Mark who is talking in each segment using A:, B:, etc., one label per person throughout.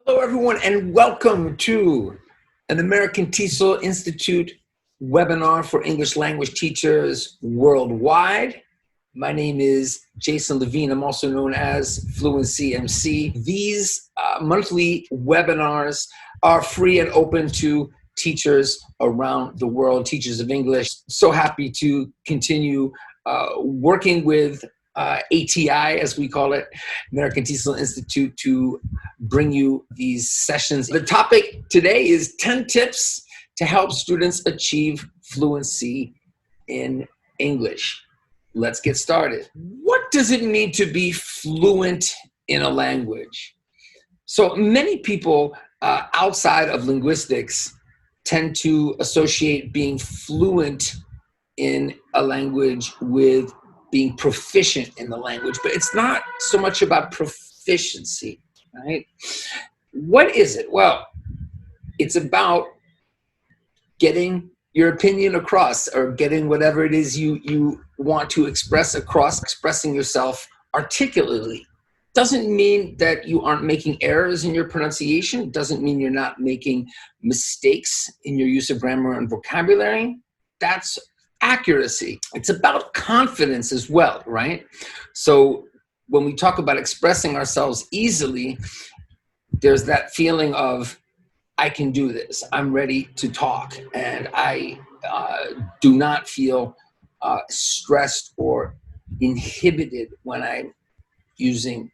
A: Hello, everyone, and welcome to an American TESOL Institute webinar for English language teachers worldwide. My name is Jason Levine. I'm also known as Fluency MC. These monthly webinars are free and open to teachers around the world, teachers of English. So happy to continue working with ATI, as we call it, American TESOL Institute, to bring you these sessions. The topic today is 10 tips to help students achieve fluency in English. Let's get started. What does it mean to be fluent in a language? So many people outside of linguistics tend to associate being fluent in a language with being proficient in the language, but it's not so much about proficiency, right? What is it? Well, it's about getting your opinion across, or getting whatever it is you want to express across, expressing yourself articulately. Doesn't mean that you aren't making errors in your pronunciation. Doesn't mean you're not making mistakes in your use of grammar and vocabulary. That's accuracy. It's about confidence as well, right? So when we talk about expressing ourselves easily, there's that feeling of, I can do this, I'm ready to talk, and I do not feel stressed or inhibited when I'm using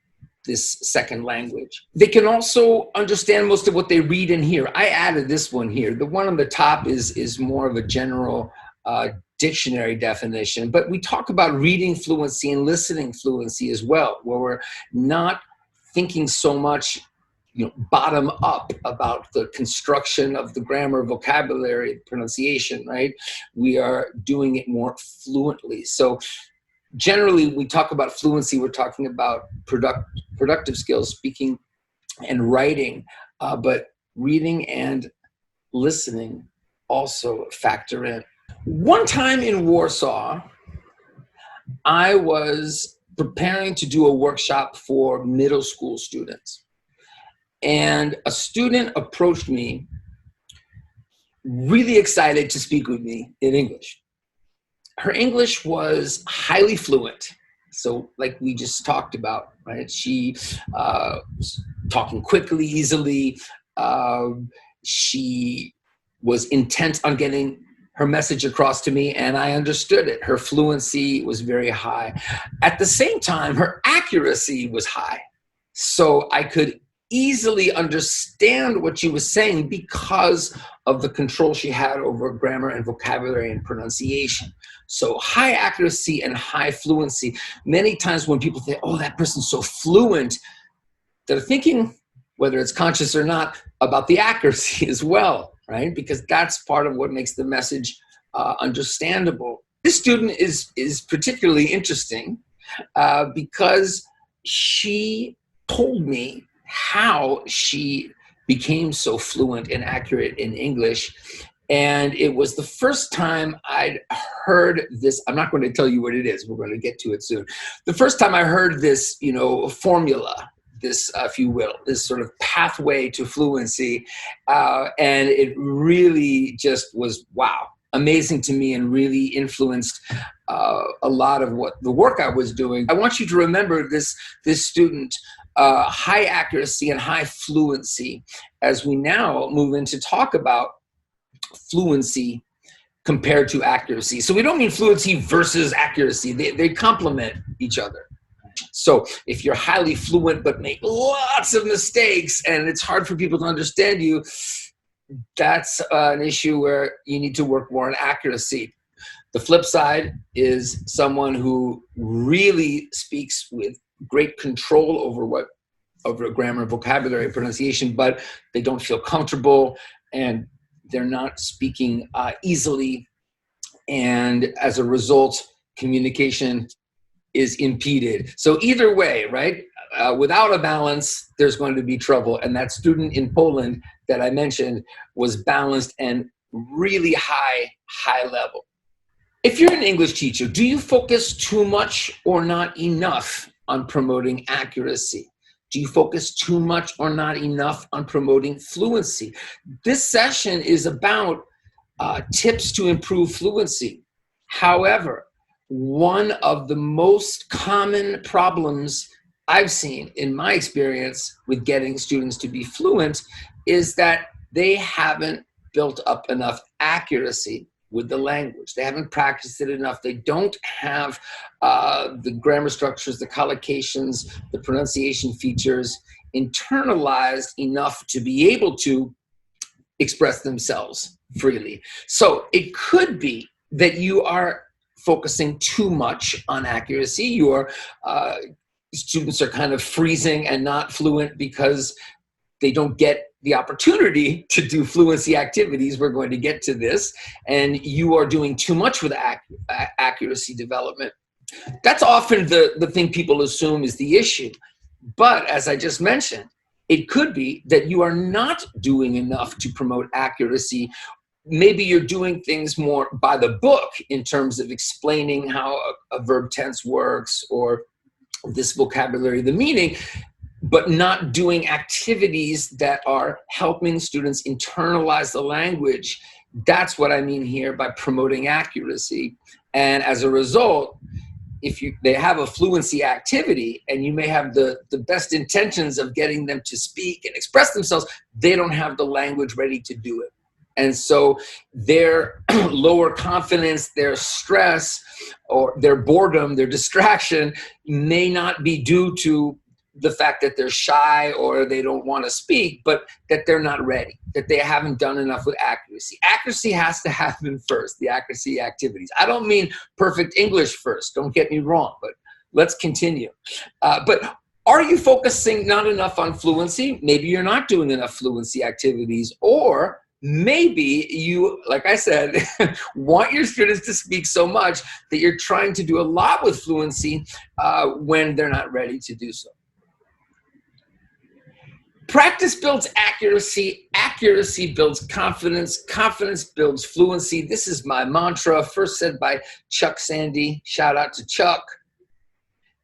A: this second language. They can also understand most of what they read and hear. I added this one here. The one on the top is more of a general dictionary definition, but we talk about reading fluency and listening fluency as well, where we're not thinking so much bottom up about the construction of the grammar, vocabulary, pronunciation, right? We are doing it more fluently. So generally, we talk about fluency, we're talking about productive skills, speaking and writing, but reading and listening also factor in. One time in Warsaw, I was preparing to do a workshop for middle school students. And a student approached me, really excited to speak with me in English. Her English was highly fluent. So like we just talked about, right? She was talking quickly, easily. She was intent on getting her message across to me, and I understood it. Her fluency was very high. At the same time, her accuracy was high. So I could easily understand what she was saying because of the control she had over grammar and vocabulary and pronunciation. So high accuracy and high fluency. Many times when people think, oh, that person's so fluent, they're thinking, whether it's conscious or not, about the accuracy as well, right? Because that's part of what makes the message understandable. This student is particularly interesting because she told me how she became so fluent and accurate in English. And it was the first time I'd heard this. I'm not going to tell you what it is. We're going to get to it soon. The first time I heard this, formula, this, if you will, this sort of pathway to fluency. And it really just was, wow, amazing to me, and really influenced a lot of what the work I was doing. I want you to remember this student, high accuracy and high fluency, as we now move into talk about fluency compared to accuracy. So we don't mean fluency versus accuracy. They complement each other. So if you're highly fluent but make lots of mistakes and it's hard for people to understand you, that's an issue where you need to work more on accuracy. The flip side is someone who really speaks with great control over grammar, vocabulary, pronunciation, but they don't feel comfortable and they're not speaking easily. And as a result, communication is impeded. So either way, right? Without a balance, there's going to be trouble. And that student in Poland that I mentioned was balanced and really high level. If you're an English teacher, do you focus too much or not enough on promoting accuracy? Do you focus too much or not enough on promoting fluency? This session is about tips to improve fluency. However, one of the most common problems I've seen in my experience with getting students to be fluent is that they haven't built up enough accuracy with the language. They haven't practiced it enough. They don't have the grammar structures, the collocations, the pronunciation features internalized enough to be able to express themselves freely. So it could be that you are focusing too much on accuracy. Your students are kind of freezing and not fluent because they don't get the opportunity to do fluency activities. We're going to get to this. And you are doing too much with accuracy development. That's often the thing people assume is the issue. But as I just mentioned, it could be that you are not doing enough to promote accuracy. Maybe you're doing things more by the book in terms of explaining how a verb tense works or this vocabulary, the meaning, but not doing activities that are helping students internalize the language. That's what I mean here by promoting accuracy. And as a result, if they have a fluency activity and you may have the best intentions of getting them to speak and express themselves, they don't have the language ready to do it. And so their lower confidence, their stress, or their boredom, their distraction may not be due to the fact that they're shy or they don't want to speak, but that they're not ready, that they haven't done enough with accuracy. Accuracy has to happen first, the accuracy activities. I don't mean perfect English first, don't get me wrong, but let's continue. But are you focusing not enough on fluency? Maybe you're not doing enough fluency activities, or maybe you, like I said, want your students to speak so much that you're trying to do a lot with fluency when they're not ready to do so. Practice builds accuracy, accuracy builds confidence, confidence builds fluency. This is my mantra, first said by Chuck Sandy. Shout out to Chuck.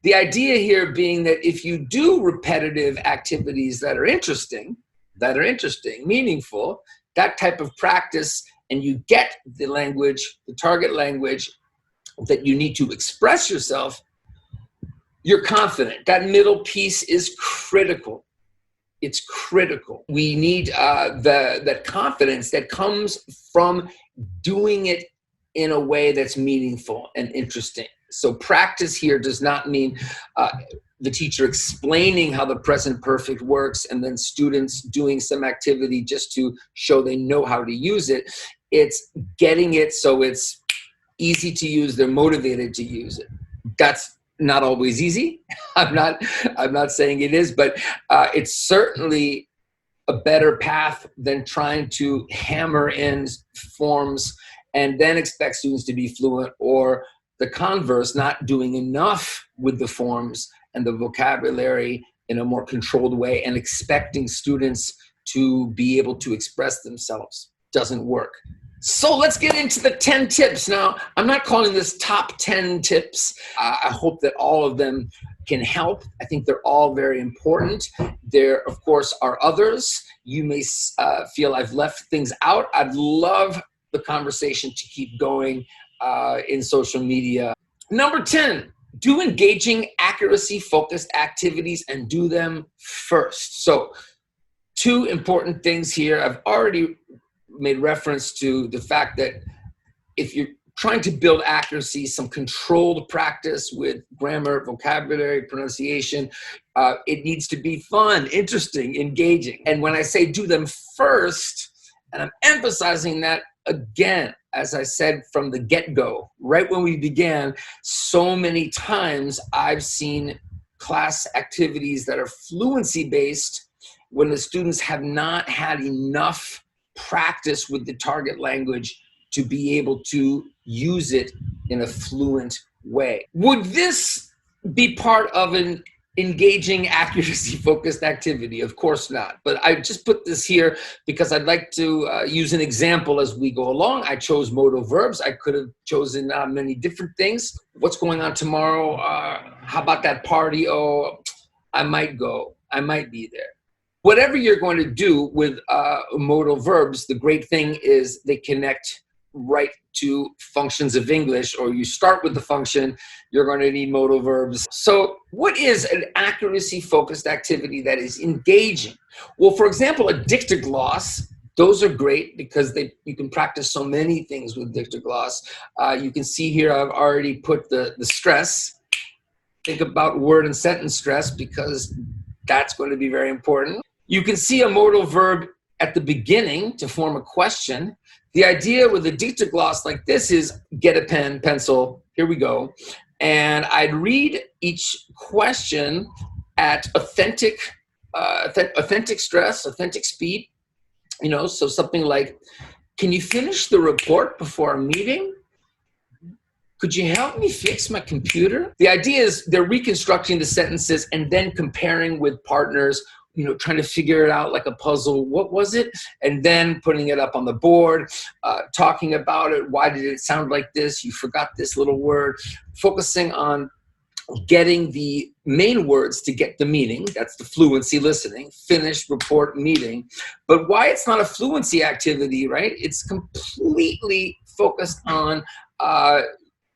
A: The idea here being that if you do repetitive activities that are interesting, meaningful, that type of practice, and you get the language, the target language that you need to express yourself, you're confident. That middle piece is critical. It's critical. We need that confidence that comes from doing it in a way that's meaningful and interesting. So practice here does not mean the teacher explaining how the present perfect works and then students doing some activity just to show they know how to use it. It's getting it so it's easy to use, they're motivated to use it. That's not always easy. I'm not saying it is, but it's certainly a better path than trying to hammer in forms and then expect students to be fluent, or the converse, not doing enough with the forms and the vocabulary in a more controlled way and expecting students to be able to express themselves. Doesn't work. So let's get into the 10 tips. Now, I'm not calling this top 10 tips. I hope that all of them can help. I think they're all very important. There, of course, are others. You may feel I've left things out. I'd love the conversation to keep going in social media. Number 10, do engaging accuracy-focused activities and do them first. So 2 important things here. I've already made reference to the fact that if you're trying to build accuracy, some controlled practice with grammar, vocabulary, pronunciation, it needs to be fun, interesting, engaging. And when I say do them first, and I'm emphasizing that again, as I said from the get-go, right when we began, so many times I've seen class activities that are fluency-based when the students have not had enough practice with the target language to be able to use it in a fluent way. Would this be part of an engaging accuracy-focused activity? Of course not. But I just put this here because I'd like to use an example as we go along. I chose modal verbs. I could have chosen many different things. What's going on tomorrow? How about that party? Oh, I might go. I might be there. Whatever you're going to do with modal verbs, the great thing is they connect right to functions of English, or you start with the function, you're going to need modal verbs. So what is an accuracy-focused activity that is engaging? Well, for example, a dictogloss, those are great because you can practice so many things with dictogloss. You can see here I've already put the stress. Think about word and sentence stress because that's going to be very important. You can see a modal verb at the beginning to form a question. The idea with a dictogloss like this is get a pen, pencil, here we go. And I'd read each question at authentic stress, authentic speed. You know, so something like, can you finish the report before our meeting? Could you help me fix my computer? The idea is they're reconstructing the sentences and then comparing with partners, you know, trying to figure it out like a puzzle. What was it? And then putting it up on the board, talking about it. Why did it sound like this? You forgot this little word. Focusing on getting the main words to get the meaning. That's the fluency listening, finish, report, meeting. But why it's not a fluency activity, right? It's completely focused on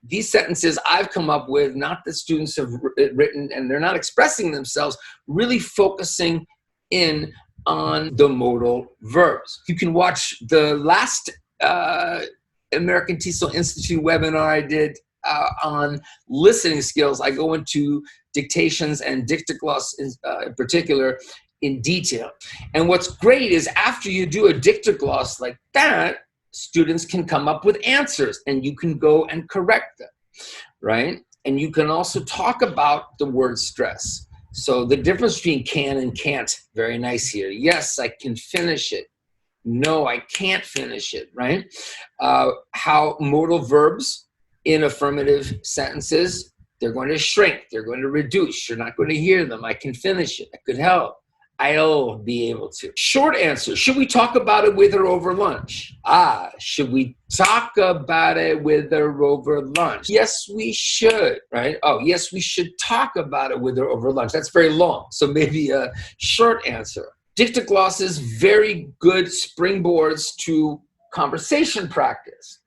A: these sentences I've come up with, not that students have written, and they're not expressing themselves, really focusing in on the modal verbs. You can watch the last American TESOL Institute webinar I did on listening skills. I go into dictations and dictogloss in particular in detail. And what's great is after you do a dictogloss like that, students can come up with answers and you can go and correct them, right? And you can also talk about the word stress. So the difference between can and can't, very nice here. Yes, I can finish it. No, I can't finish it, right? How modal verbs in affirmative sentences, they're going to shrink, they're going to reduce, you're not going to hear them. I can finish it, I could help. I'll be able to. Short answer, should we talk about it with or over lunch? Should we talk about it with or over lunch? Yes, we should, right? Oh, yes, we should talk about it with or over lunch. That's very long, so maybe a short answer. Dictoglosses, very good springboards to conversation practice.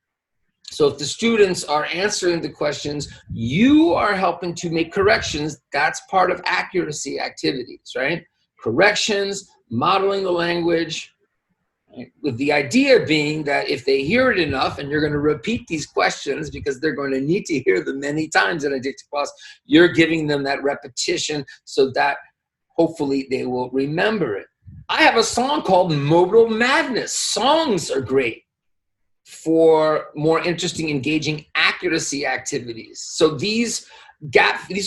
A: So if the students are answering the questions, you are helping to make corrections. That's part of accuracy activities, right? Corrections, modeling the language, right? With the idea being that if they hear it enough, and you're going to repeat these questions because they're going to need to hear them many times in a dictogloss, you're giving them that repetition so that hopefully they will remember it. I have a song called Modal Madness. Songs are great for more interesting, engaging accuracy activities. So these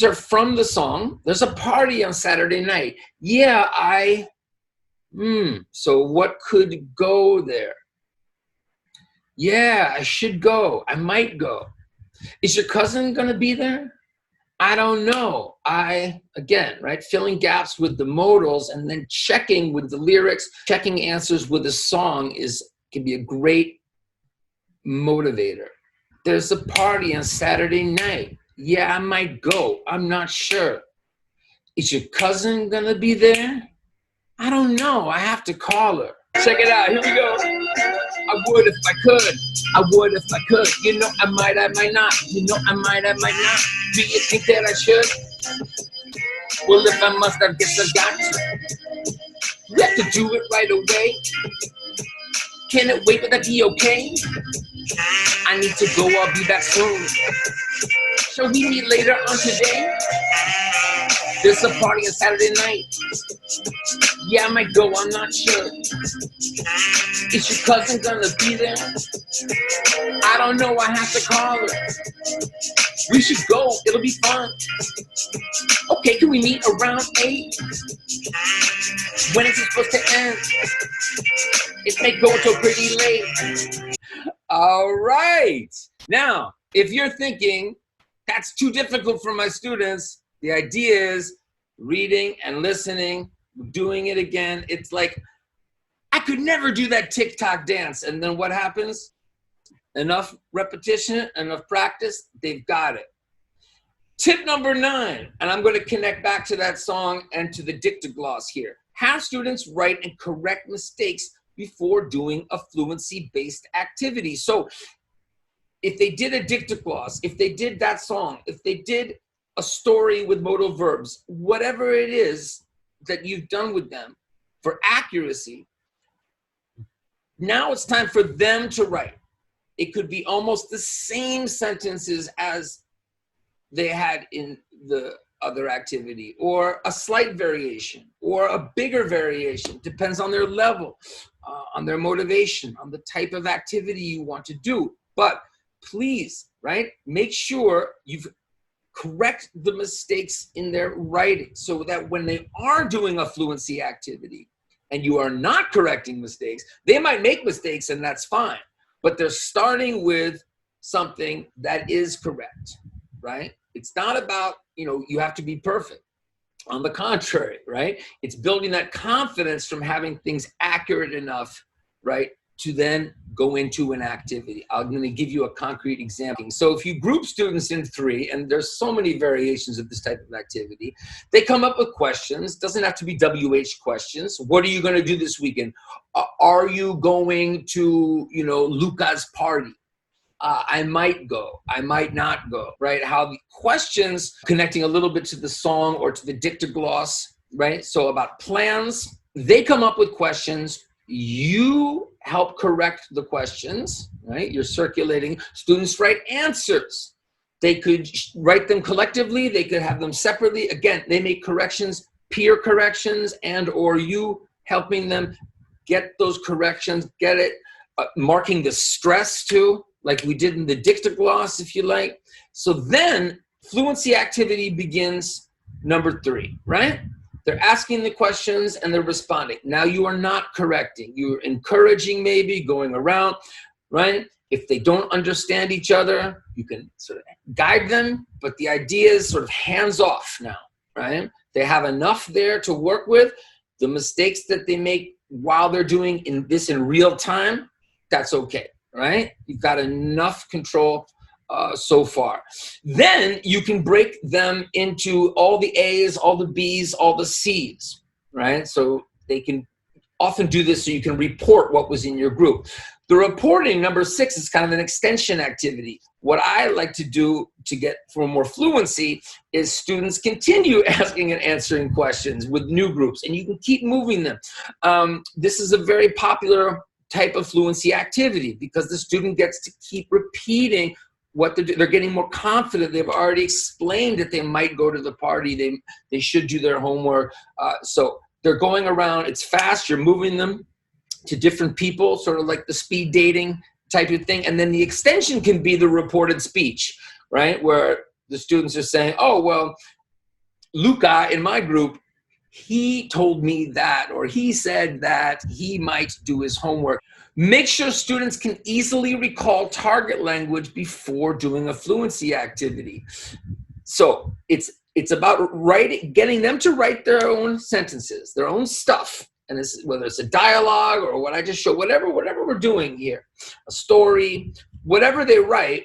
A: are from the song. There's a party on Saturday night. Yeah, so what could go there? Yeah, I should go. I might go. Is your cousin gonna be there? I don't know. Again, right, filling gaps with the modals and then checking with the lyrics, checking answers with a song can be a great motivator. There's a party on Saturday night. Yeah, I might go. I'm not sure. Is your cousin gonna be there? I don't know. I have to call her. Check it out. Here we go. I would if I could. I would if I could. You know, I might not. You know, I might not. Do you think that I should? Well, if I must, I guess I got to. We have to do it right away. Can it wait? Would that be okay? I need to go. I'll be back soon. Shall we meet later on today? There's a party on Saturday night. Yeah, I might go, I'm not sure. Is your cousin gonna be there? I don't know, I have to call her. We should go, it'll be fun. Okay, can we meet around 8? When is it supposed to end? It may go until pretty late. All right. Now, if you're thinking, that's too difficult for my students, the idea is reading and listening, doing it again. It's like, I could never do that TikTok dance. And then what happens? Enough repetition, enough practice, they've got it. Tip number 9, and I'm going to connect back to that song and to the dictogloss here. Have students write and correct mistakes before doing a fluency-based activity. So if they did a dictogloss, if they did that song, if they did a story with modal verbs, whatever it is that you've done with them for accuracy, now it's time for them to write. It could be almost the same sentences as they had in the other activity, or a slight variation, or a bigger variation, depends on their level, on their motivation, on the type of activity you want to do. But please, right, make sure you've correct the mistakes in their writing so that when they are doing a fluency activity and you are not correcting mistakes, they might make mistakes and that's fine, but they're starting with something that is correct, right? It's not about, you have to be perfect. On the contrary, right? It's building that confidence from having things accurate enough, right, to then go into an activity. I'm going to give you a concrete example. So if you group students in 3, and there's so many variations of this type of activity, they come up with questions. Doesn't have to be WH questions. What are you going to do this weekend? Are you going to, Luca's party? I might go, I might not go, right? How the questions connecting a little bit to the song or to the dictogloss, right? So about plans, they come up with questions. You help correct the questions, right? You're circulating. Students write answers. They could write them collectively. They could have them separately. Again, they make corrections, peer corrections, and or you helping them get those corrections, get it, marking the stress too, like we did in the dictogloss, if you like. So then fluency activity begins number 3, right? They're asking the questions and they're responding. Now you are not correcting. You're encouraging, maybe going around, right? If they don't understand each other, you can sort of guide them, but the idea is sort of hands off now, right? They have enough there to work with. The mistakes that they make while they're doing this in real time, that's okay, right? You've got enough control so far. Then you can break them into all the A's, all the B's, all the C's, right? So they can often do this so you can report what was in your group. The reporting, number 6, is kind of an extension activity. What I like to do to get for more fluency is students continue asking and answering questions with new groups, and you can keep moving them. This is a very popular type of fluency activity because the student gets to keep repeating what they're getting more confident. They've already explained that they might go to the party. They should do their homework. So they're going around. It's fast. You're moving them to different people, sort of like the speed dating type of thing. And then the extension can be the reported speech, right? Where the students are saying, oh, well, Luca in my group, he told me that, or he said that he might do his homework. Make sure students can easily recall target language before doing a fluency activity. So it's about getting them to write their own sentences, their own stuff. And this, whether it's a dialogue or what I just showed, whatever we're doing here, a story, whatever they write.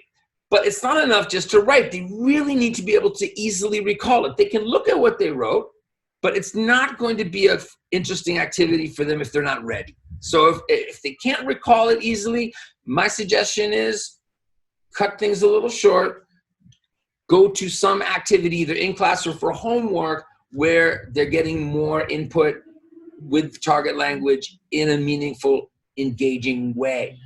A: But it's not enough just to write. They really need to be able to easily recall it. They can look at what they wrote, but it's not going to be an interesting activity for them if they're not ready. So if they can't recall it easily, my suggestion is cut things a little short, go to some activity either in class or for homework where they're getting more input with target language in a meaningful, engaging way.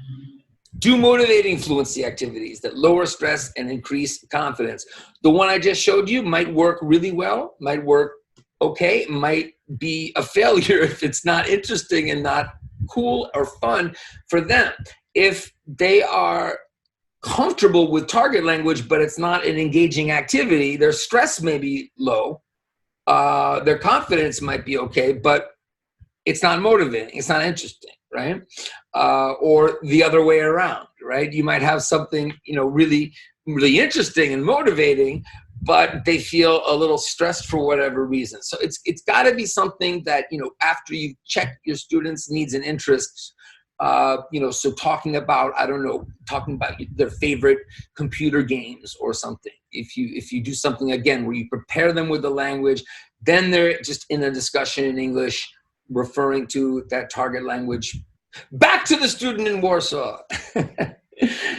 A: Do motivating fluency activities that lower stress and increase confidence. The one I just showed you might work really well, might work okay, might be a failure if it's not interesting and not cool or fun for them. If they are comfortable with target language, but it's not an engaging activity, their stress may be low, their confidence might be okay, but it's not motivating, it's not interesting, right? Or the other way around, right? You might have something, really, really interesting and motivating, but they feel a little stressed for whatever reason. So it's got to be something that, after you check your students' needs and interests, So talking about, I don't know, talking about their favorite computer games or something. If you do something, again, where you prepare them with the language, then they're just in a discussion in English, referring to that target language. Back to the student in Warsaw.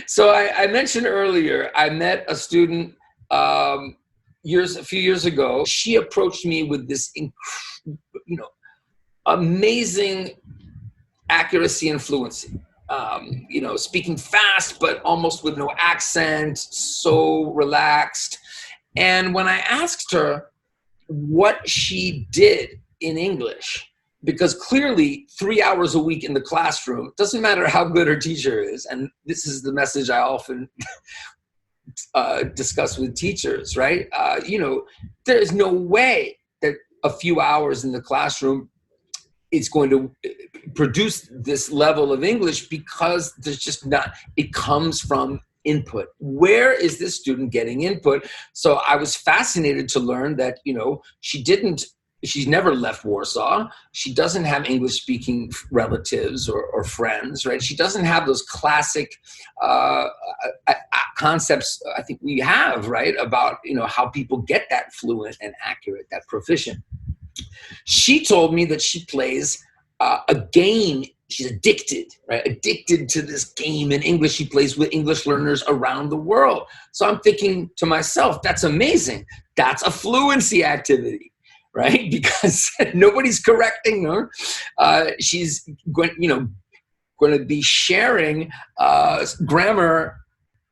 A: So I mentioned earlier, I met a student a few years ago. She approached me with this, amazing accuracy and fluency. Speaking fast, but almost with no accent, so relaxed. And when I asked her what she did in English, because clearly 3 hours a week in the classroom, doesn't matter how good her teacher is, and this is the message I often discuss with teachers, right? There's no way that a few hours in the classroom is going to produce this level of English, because there's just not, it comes from input. Where is this student getting input? So I was fascinated to learn that, she's never left Warsaw. She doesn't have English speaking relatives or friends, right? She doesn't have those classic concepts I think we have, right? About, how people get that fluent and accurate, that proficient. She told me that she plays a game. She's addicted, right? Addicted to this game in English. She plays with English learners around the world. So I'm thinking to myself, that's amazing. That's a fluency activity, right? Because nobody's correcting her. She's going to be sharing grammar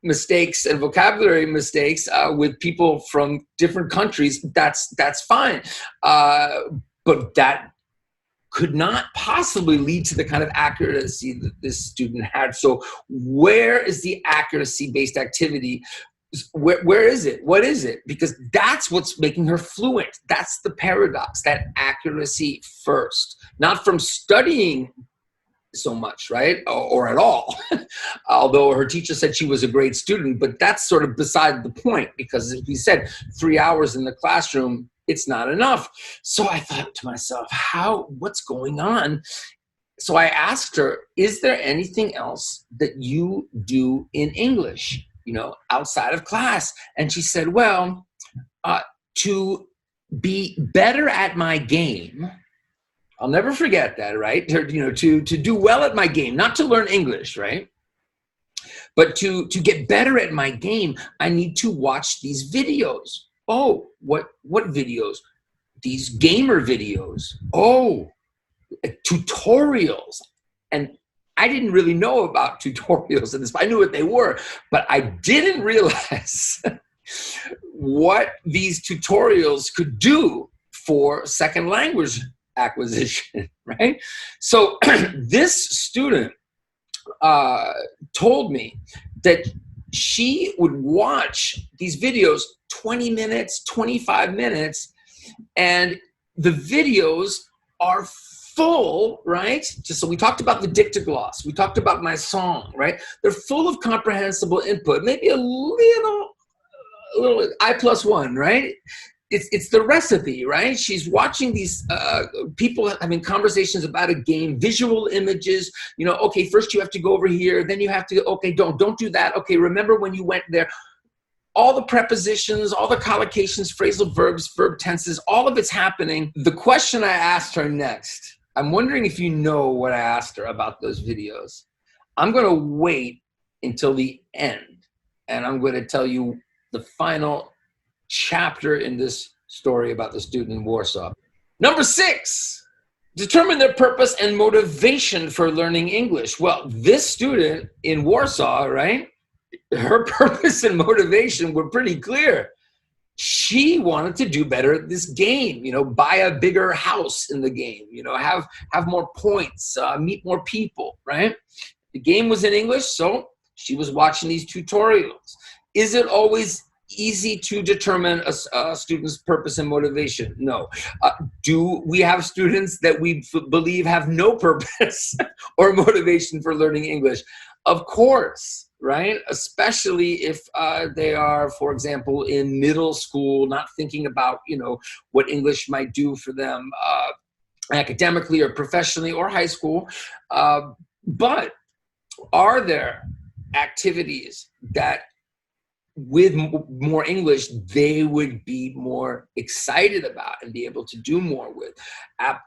A: mistakes and vocabulary mistakes with people from different countries. That's fine. But that could not possibly lead to the kind of accuracy that this student had. So where is the accuracy-based activity? Where is it? What is it? Because that's what's making her fluent. That's the paradox, that accuracy first, not from studying so much, right? Or at all. Although her teacher said she was a great student, but that's sort of beside the point, because as we said, 3 hours in the classroom, it's not enough. So I thought to myself, what's going on? So I asked her, is there anything else that you do in English, outside of class? And she said, well, to be better at my game, I'll never forget that, right? To do well at my game, not to learn English, right? But to get better at my game, I need to watch these videos. Oh, what videos? These gamer videos. Oh, tutorials. And I didn't really know about tutorials in this. I knew what they were, but I didn't realize what these tutorials could do for second language acquisition, right? So this student told me that she would watch these videos 20 minutes, 25 minutes, and the videos are full, right? So we talked about the dictogloss. We talked about my song, right? They're full of comprehensible input, maybe a little I+1, right? It's the recipe, right? She's watching these people having conversations about a game, visual images, okay, first you have to go over here, then you have to, okay, don't do that. Okay, remember when you went there. All the prepositions, all the collocations, phrasal verbs, verb tenses, all of it's happening. The question I asked her next, I'm wondering if you know what I asked her about those videos. I'm going to wait until the end, and I'm going to tell you the final chapter in this story about the student in Warsaw. Number 6, determine their purpose and motivation for learning English. Well, this student in Warsaw, right? Her purpose and motivation were pretty clear. She wanted to do better at this game, buy a bigger house in the game, have more points, meet more people, right? The game was in English, so she was watching these tutorials. Is it always easy to determine a student's purpose and motivation? No. Do we have students that we believe have no purpose or motivation for learning English? Of course, right? Especially if they are, for example, in middle school, not thinking about, what English might do for them academically or professionally, or high school. But are there activities that with more English, they would be more excited about and be able to do more with?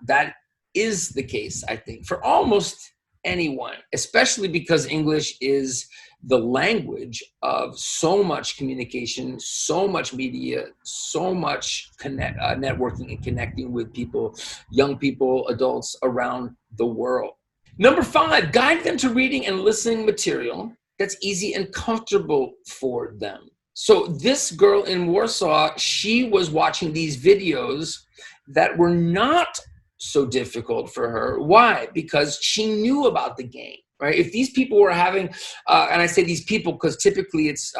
A: That is the case, I think, for almost anyone, especially because English is the language of so much communication, so much media, so much networking and connecting with people, young people, adults around the world. Number 5, guide them to reading and listening material that's easy and comfortable for them. So this girl in Warsaw, she was watching these videos that were not so difficult for her. Why? Because she knew about the game, right? If these people were having, and I say these people because typically it's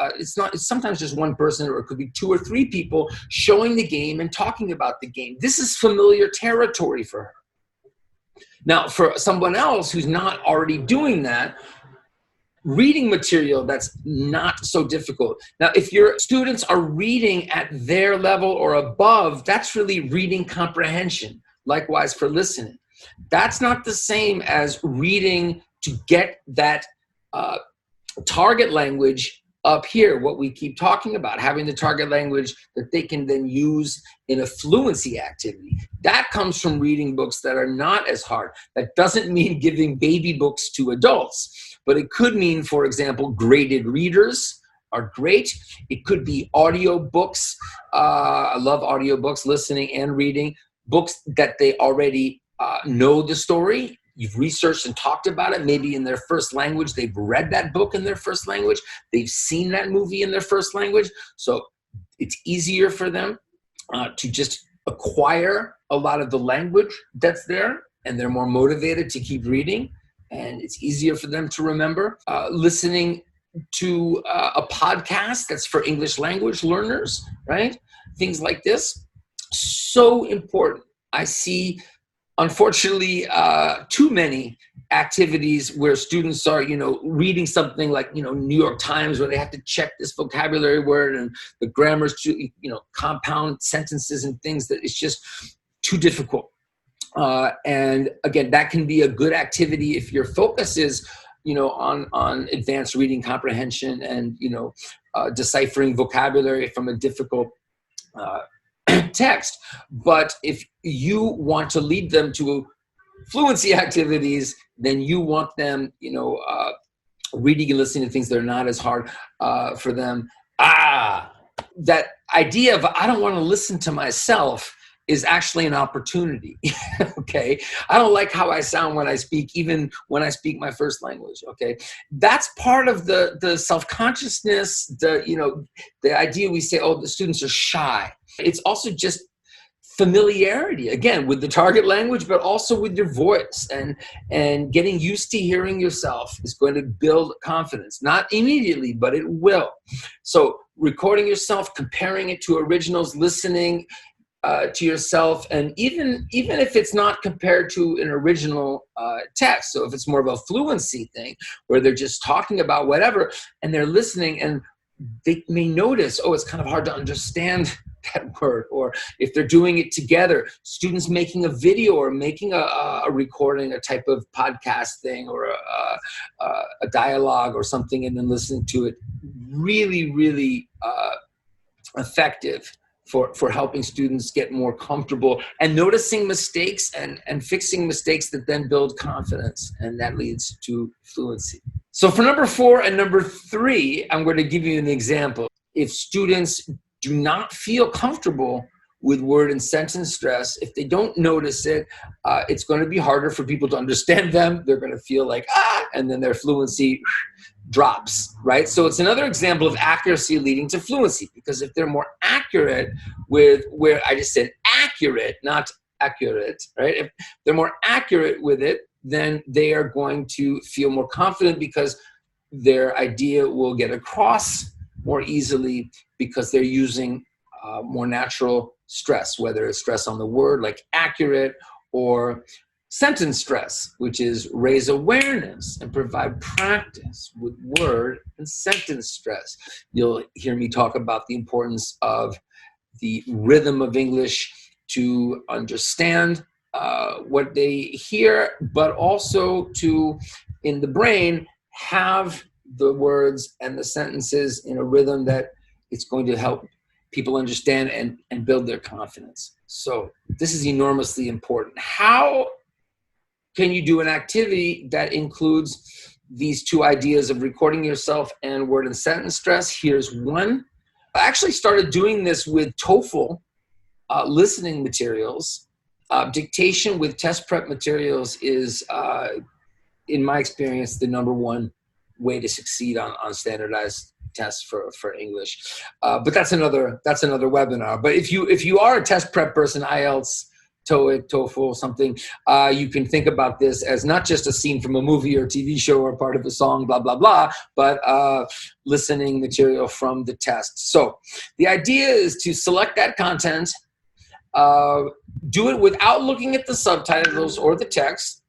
A: sometimes just one person, or it could be 2 or 3 people showing the game and talking about the game. This is familiar territory for her. Now, for someone else who's not already doing that, reading material that's not so difficult. Now, if your students are reading at their level or above, that's really reading comprehension. Likewise for listening. That's not the same as reading to get that target language up here, what we keep talking about, having the target language that they can then use in a fluency activity. That comes from reading books that are not as hard. That doesn't mean giving baby books to adults, but it could mean, for example, graded readers are great. It could be audio books. I love audio books, listening and reading. Books that they already know the story. You've researched and talked about it, maybe in their first language. They've read that book in their first language. They've seen that movie in their first language. So it's easier for them to just acquire a lot of the language that's there, and they're more motivated to keep reading, and it's easier for them to remember. Listening to a podcast that's for English language learners, right? Things like this, so important. I see, unfortunately, too many activities where students are, reading something like, New York Times, where they have to check this vocabulary word and the grammar's too, compound sentences and things that it's just too difficult. And again, that can be a good activity if your focus is, on advanced reading comprehension and, deciphering vocabulary from a difficult text. But if you want to lead them to fluency activities, then you want them, reading and listening to things that are not as hard for them. That idea of I don't want to listen to myself is actually an opportunity. Okay, I don't like how I sound when I speak, even when I speak my first language. Okay, that's part of the self-consciousness. The idea we say, oh, the students are shy. It's also just familiarity, again, with the target language, but also with your voice, and getting used to hearing yourself is going to build confidence. Not immediately, but it will. So recording yourself, comparing it to originals, listening to yourself, and even if it's not compared to an original text, so if it's more of a fluency thing where they're just talking about whatever and they're listening, and they may notice, oh, it's kind of hard to understand that word. Or if they're doing it together, students making a video or making a recording, a type of podcast thing, or a dialogue or something, and then listening to it, really, really effective for helping students get more comfortable and noticing mistakes and fixing mistakes that then build confidence, and that leads to fluency. So for number 4 and number 3, I'm going to give you an example. If students do not feel comfortable with word and sentence stress, if they don't notice it, it's going to be harder for people to understand them. They're going to feel like, and then their fluency drops, right? So it's another example of accuracy leading to fluency, because if they're more accurate with where I just said accurate, not accurate, right? If they're more accurate with it, then they are going to feel more confident because their idea will get across more easily because they're using more natural stress, whether it's stress on the word like accurate, or sentence stress, which is raise awareness and provide practice with word and sentence stress. You'll hear me talk about the importance of the rhythm of English to understand what they hear, but also to in the brain have the words and the sentences in a rhythm that it's going to help people understand and build their confidence. So this is enormously important. How can you do an activity that includes these two ideas of recording yourself and word and sentence stress? Here's one. I actually started doing this with TOEFL listening materials. Dictation with test prep materials is, in my experience, the number one way to succeed on standardized tests for English. But that's another webinar. But if you are a test prep person, IELTS, TOEIC, TOEFL, something, you can think about this as not just a scene from a movie or TV show or part of a song, blah, blah, blah, but listening material from the test. So the idea is to select that content, do it without looking at the subtitles or the text,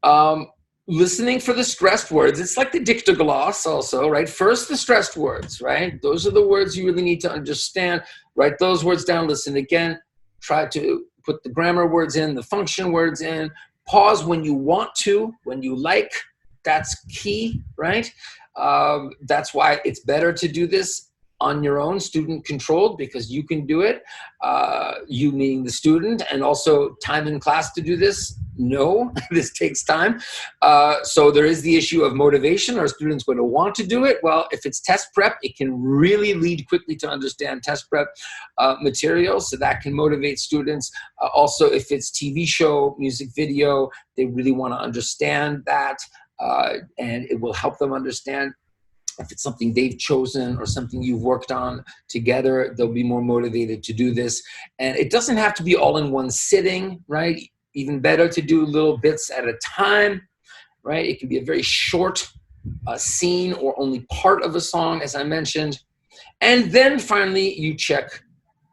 A: right? Listening for the stressed words. It's like the dictogloss also, right? First, the stressed words, right? Those are the words you really need to understand. Write those words down, listen again. Try to put the grammar words in, the function words in. Pause when you want to, when you like. That's key, right? That's why it's better to do this on your own, student controlled, because you can do it. You meaning the student, and also time in class to do this. No, this takes time. So there is the issue of motivation. Are students going to want to do it? Well, if it's test prep, it can really lead quickly to understand test prep material. So that can motivate students. Also, if it's TV show, music video, they really want to understand that, and it will help them understand. If it's something they've chosen or something you've worked on together, they'll be more motivated to do this. And it doesn't have to be all in one sitting, right? Even better to do little bits at a time, right? It can be a very short scene or only part of a song, as I mentioned. And then finally, you check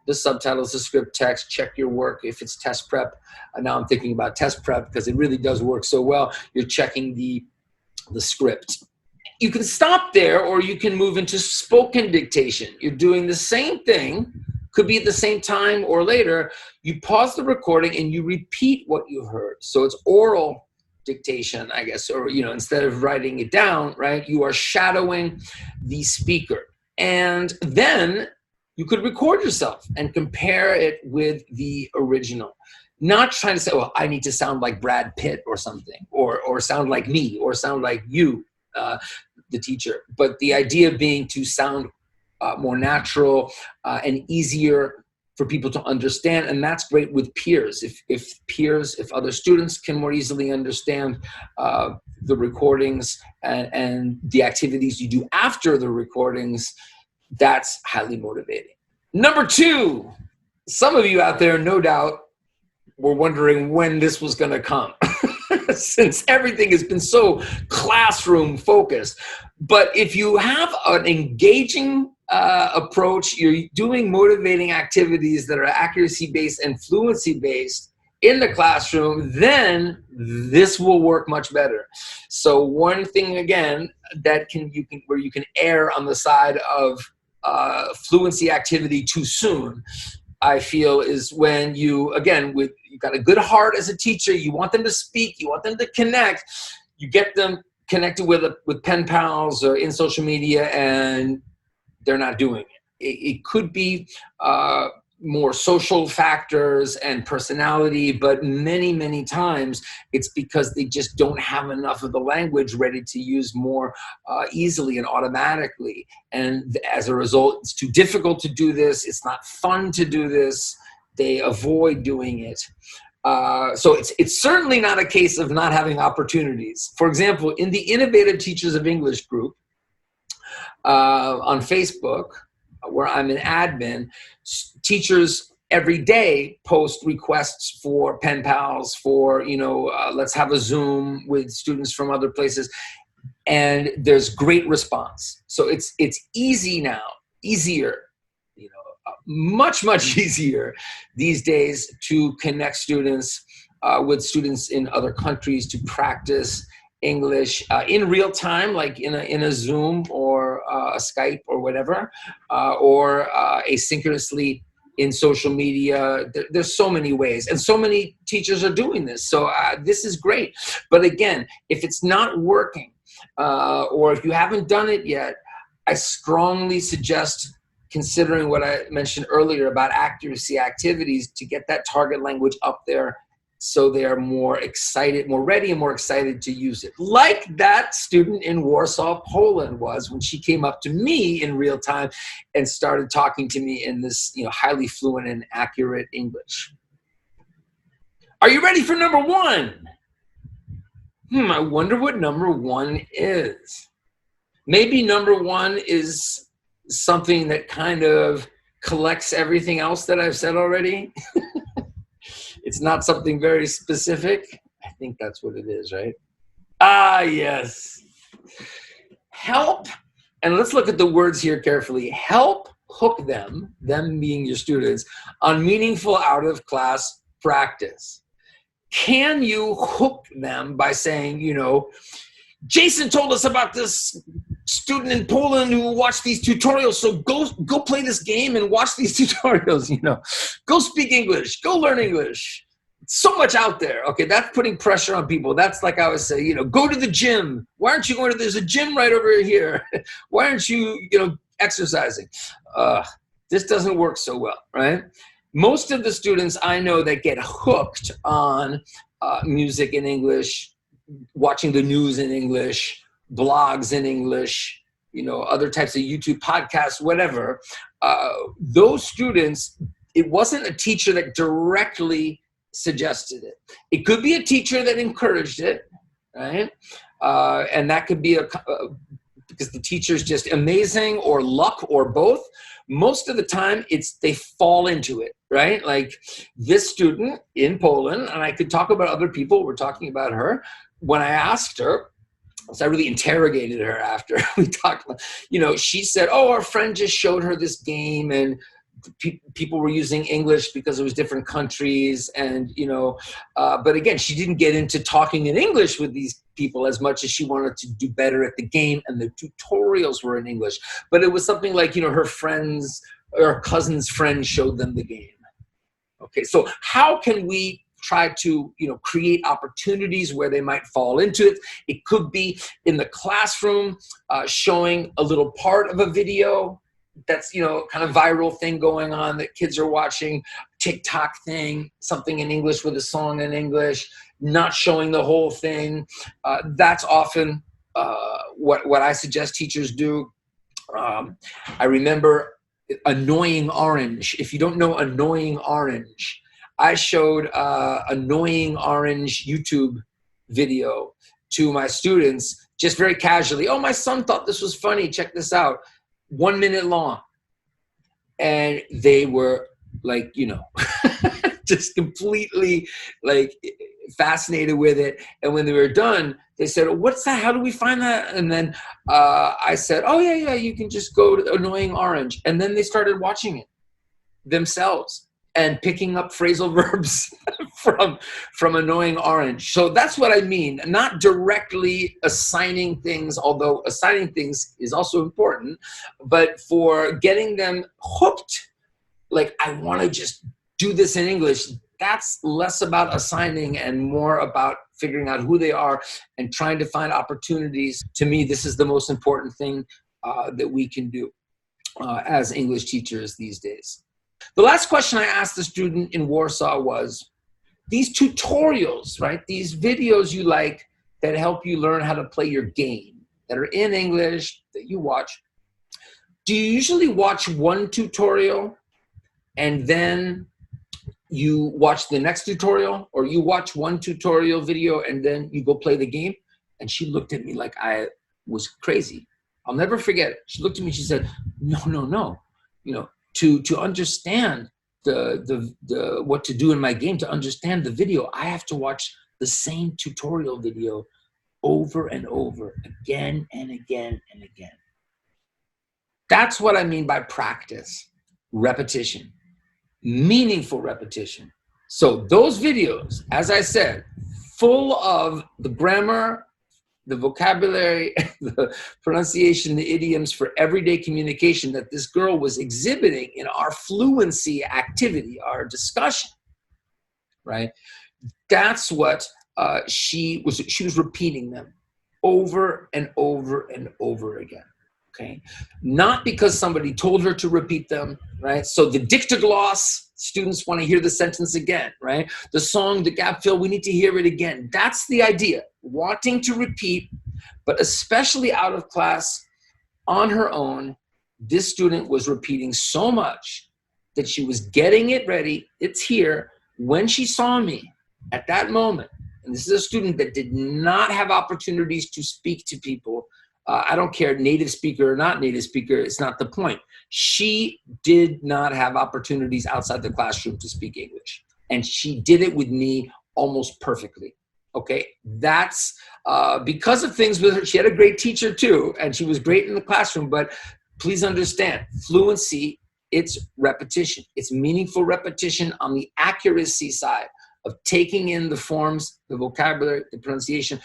A: the subtitles, the script text, check your work. If it's test prep, now I'm thinking about test prep because it really does work so well. You're checking the script. You can stop there, or you can move into spoken dictation. You're doing the same thing, could be at the same time or later. You pause the recording and you repeat what you heard. So it's oral dictation, I guess, or, instead of writing it down, right, you are shadowing the speaker. And then you could record yourself and compare it with the original. Not trying to say, oh, I need to sound like Brad Pitt or something, or sound like me, or sound like you, the teacher. But the idea being to sound more natural and easier for people to understand. And that's great with peers. If other students can more easily understand the recordings and the activities you do after the recordings, that's highly motivating. Number two, some of you out there, no doubt, were wondering when this was going to come. Since everything has been so classroom focused. But if you have an engaging approach, you're doing motivating activities that are accuracy-based and fluency-based in the classroom, then this will work much better. So one thing, again, where you can err on the side of fluency activity too soon, I feel, is when you've got a good heart as a teacher, you want them to speak, you want them to connect, you get them connected with pen pals or in social media, and they're not doing it. It could be more social factors and personality, but many, many times it's because they just don't have enough of the language ready to use more easily and automatically. And as a result, it's too difficult to do this. It's not fun to do this. They avoid doing it. So it's certainly not a case of not having opportunities. For example, in the Innovative Teachers of English group on Facebook, where I'm an admin, teachers every day post requests for pen pals, for, let's have a Zoom with students from other places. And there's great response. So it's easy now, easier, much, much easier these days to connect students with students in other countries to practice English in real time, like in a Zoom or a Skype or whatever, or asynchronously in social media. There's so many ways, and so many teachers are doing this. So this is great. But again, if it's not working, or if you haven't done it yet, I strongly suggest considering what I mentioned earlier about accuracy activities to get that target language up there so they are more excited, more ready, and more excited to use it. Like that student in Warsaw, Poland was when she came up to me in real time and started talking to me in this, highly fluent and accurate English. Are you ready for number one? I wonder what number one is. Maybe number one is something that kind of collects everything else that I've said already. It's not something very specific. I think that's what it is, right? Ah, yes. Help, and let's look at the words here carefully. Help hook them being your students, on meaningful out-of-class practice. Can you hook them by saying, Jason told us about this student in Poland who watched these tutorials, so go play this game and watch these tutorials, Go speak English, go learn English. So much out there. Okay, that's putting pressure on people. That's like I always say, go to the gym. Why aren't you going to, there's a gym right over here. Why aren't you, exercising? This doesn't work so well, right? Most of the students I know that get hooked on music in English, watching the news in English, blogs in English, other types of YouTube podcasts, whatever, those students, it wasn't a teacher that directly suggested it. It could be a teacher that encouraged it, right? And that could be because the teacher's just amazing, or luck, or both. Most of the time, they fall into it, right? Like this student in Poland, and I could talk about other people, we're talking about her. When I asked her, so I really interrogated her after we talked about, she said, our friend just showed her this game, and people were using English because it was different countries, and but again, she didn't get into talking in English with these people as much as she wanted to do better at the game, and the tutorials were in English. But it was something like, her friends or cousin's friend showed them the game. Okay, so how can we try to create opportunities where they might fall into it? It could be in the classroom, showing a little part of a video that's kind of viral thing going on that kids are watching, TikTok thing, something in English with a song in English, not showing the whole thing. That's often what I suggest teachers do. I remember Annoying Orange. If you don't know Annoying Orange, I showed Annoying Orange YouTube video to my students just very casually. My son thought this was funny. Check this out. 1 minute long. And they were like, just completely like fascinated with it. And when they were done, they said, what's that? How do we find that? And then I said, yeah, you can just go to Annoying Orange. And then they started watching it themselves and picking up phrasal verbs from Annoying Orange. So that's what I mean. Not directly assigning things, although assigning things is also important, but for getting them hooked, like I want to just do this in English, that's less about assigning and more about figuring out who they are and trying to find opportunities. To me, this is the most important thing that we can do as English teachers these days. The last question I asked the student in Warsaw was, these tutorials, right? These videos you like that help you learn how to play your game, that are in English, that you watch, do you usually watch one tutorial and then you watch the next tutorial, or you watch one tutorial video and then you go play the game? And she looked at me like I was crazy. I'll never forget it. She looked at me, she said, no. To understand the what to do in my game, to understand the video, I have to watch the same tutorial video over and over, again and again and again. That's what I mean by practice, repetition, meaningful repetition. So those videos, as I said, full of the grammar, the vocabulary, the pronunciation, the idioms for everyday communication that this girl was exhibiting in our fluency activity, our discussion, right? That's what she was repeating them over and over and over again. Okay, not because somebody told her to repeat them, right? So the dictogloss, students want to hear the sentence again, right? The song, the gap fill, we need to hear it again. That's the idea, wanting to repeat, but especially out of class on her own. This student was repeating so much that she was getting it ready. It's here. When she saw me at that moment, and this is a student that did not have opportunities to speak to people. I don't care, native speaker or not native speaker, it's not the point. She did not have opportunities outside the classroom to speak English. And she did it with me almost perfectly. Okay, that's because of things with her. She had a great teacher too, and she was great in the classroom, but please understand, fluency, it's repetition. It's meaningful repetition on the accuracy side of taking in the forms, the vocabulary, the pronunciation,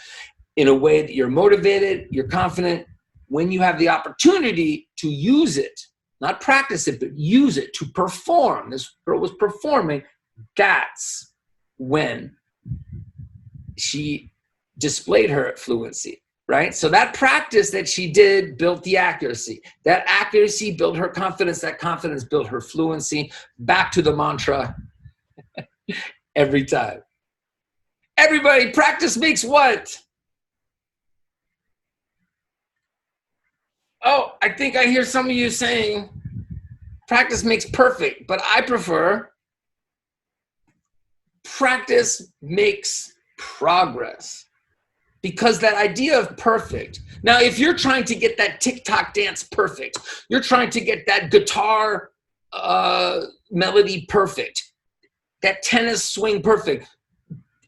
A: in a way that you're motivated, you're confident. When you have the opportunity to use it, not practice it, but use it to perform. This girl was performing. That's when she displayed her fluency, right? So that practice that she did built the accuracy. That accuracy built her confidence. That confidence built her fluency. Back to the mantra every time. Everybody, practice makes what? Oh, I think I hear some of you saying practice makes perfect, but I prefer practice makes progress. Because that idea of perfect, now if you're trying to get that TikTok dance perfect, you're trying to get that guitar melody perfect, that tennis swing perfect,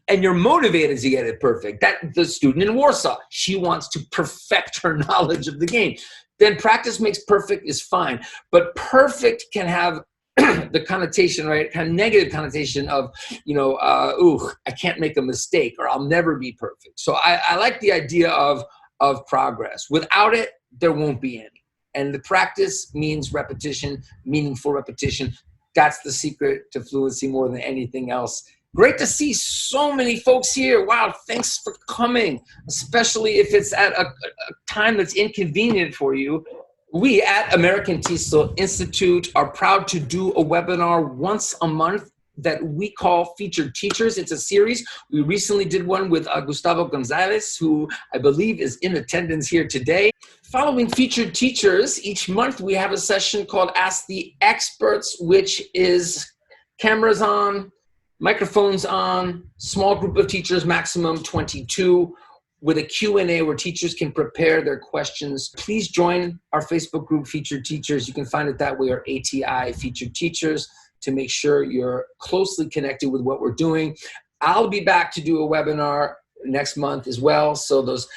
A: and you're motivated to get it perfect, that the student in Warsaw, she wants to perfect her knowledge of the game, then practice makes perfect is fine. But perfect can have the connotation, right? Kind of negative connotation of, ooh, I can't make a mistake, or I'll never be perfect. So I like the idea of progress. Without it, there won't be any. And the practice means repetition, meaningful repetition. That's the secret to fluency more than anything else. Great to see so many folks here. Wow, thanks for coming, especially if it's at a time that's inconvenient for you. We at American TESOL Institute are proud to do a webinar once a month that we call Featured Teachers. It's a series. We recently did one with Gustavo Gonzalez, who I believe is in attendance here today. Following Featured Teachers, each month we have a session called Ask the Experts, which is cameras on, microphones on, small group of teachers, maximum 22, with a Q&A where teachers can prepare their questions. Please join our Facebook group, Featured Teachers. You can find it that way, or ATI Featured Teachers, to make sure you're closely connected with what we're doing. I'll be back to do a webinar next month as well. So those,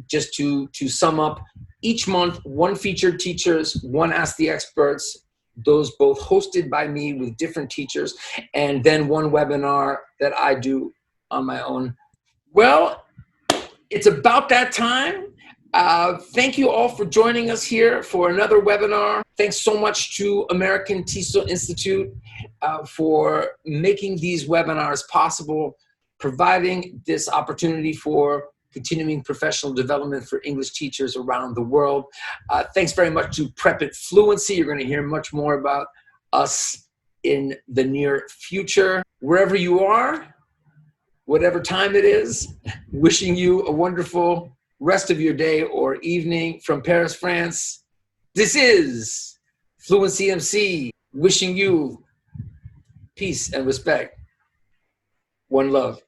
A: just to sum up, each month, one Featured Teachers, one Ask the Experts, those both hosted by me with different teachers, and then one webinar that I do on my own. Well, it's about that time. Thank you all for joining us here for another webinar. Thanks so much to American TESOL Institute for making these webinars possible, providing this opportunity for continuing professional development for English teachers around the world. Thanks very much to Prep It Fluency. You're going to hear much more about us in the near future. Wherever you are, whatever time it is, wishing you a wonderful rest of your day or evening from Paris, France. This is Fluency MC, wishing you peace and respect. One love.